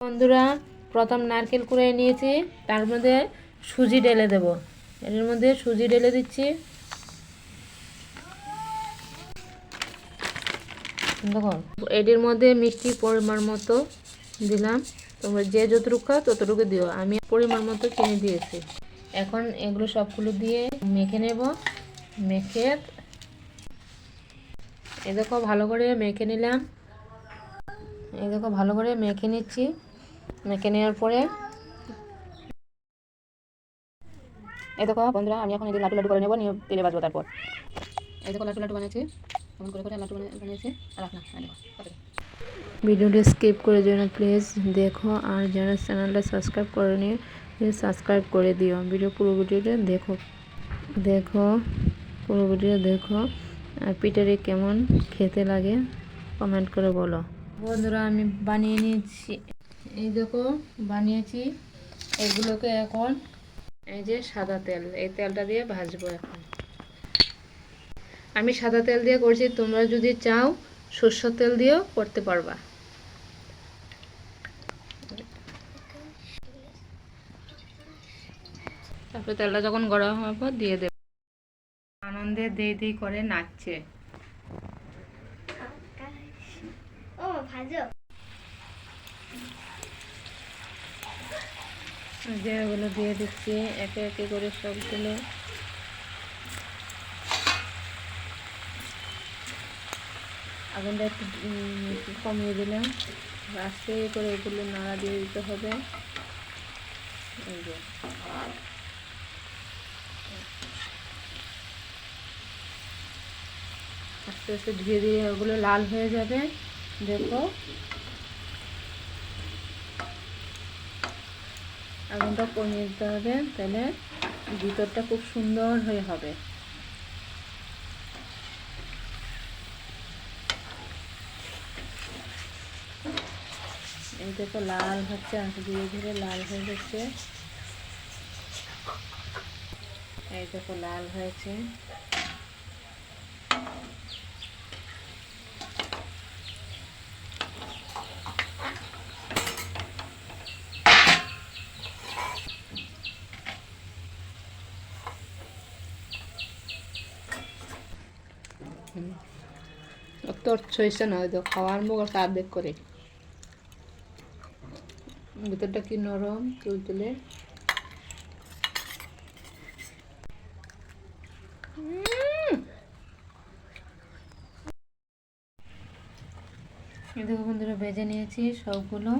বন্ধুরা, প্রথম নারকেল কুড়িয়ে নিয়েছি, তার মধ্যে সুজি ঢেলে দেব। এর মধ্যে সুজি ঢেলে দিচ্ছি। দেখো, এটির মধ্যে মিষ্টি পরিমাণ মতো দিলাম। তোমরা যে যতটুকু খাও ততটুকু দিও। আমি পরিমাণ মতো চিনি দিয়েছি। এখন এগুলো সবগুলো দিয়ে মেখে নেব। মেখে এই দেখো ভালো করে মেখে নিলাম। এই দেখো ভালো করে মেখে নিচ্ছি। মেখে নেওয়ার পরে এই দেখো বন্ধুরা, আমি এখন এদিকে লাড্ডু লাড্ডু করে নেবো, নিয়ে তেলে ভাজবো। তারপর এই দেখো লাড্ডু লাড্ডু বানিয়েছি, এমন করে করে লাড্ডু বানিয়েছি। আর রাখ না, ভিডিওটি স্কিপ করে যেও না প্লিজ, দেখো। আর যারা চ্যানেলটা সাবস্ক্রাইব করেনি প্লিজ সাবস্ক্রাইব করে দিও। পুরো ভিডিওটা দেখো দেখো পুরো ভিডিও দেখো। আর পিঠাটি কেমন খেতে লাগে কমেন্ট করে বলো। বন্ধুরা, আমি বানিয়ে নিয়েছি। এই দেখো বানিয়েছি। এগুলোকে এখন এই যে সাদা তেল, এই তেলটা দিয়ে ভাজবো। এখন আমি সাদা তেল দিয়ে করছি, তোমরা যদি চাও সরষের তেল দিয়েও করতে পারবা। তারপরে তেলটা যখন গরম হওয়ার পর দিয়ে দেব। আনন্দে দেই দেই করে নাচছে। যেগুলো দিয়ে দিচ্ছি একে একে করে সবগুলো। আগুনটা একটু কমিয়ে দিলাম। আস্তে করে এগুলো নাড়া দিয়ে দিতে হবে। এই যে আস্তে আস্তে ধীরে ধীরে ওগুলো লাল হয়ে যাবে। দেখো আগুনটা কমিয়ে দিতে হবে, তাহলে ভিতরটা খুব সুন্দর হয়ে হবে। এই দেখো লাল হচ্ছে, ধীরে ধীরে লাল হয়ে যাচ্ছে। এই দেখো লাল হয়েছে। তোর ছয়সা না, হয়তো খাওয়ার মুখ আর কাঁধ দেখ করে। ভিতরটা কি নরম তুলতুলে। এই দেখো বন্ধুরা, ভেজে নিয়েছি সবগুলো।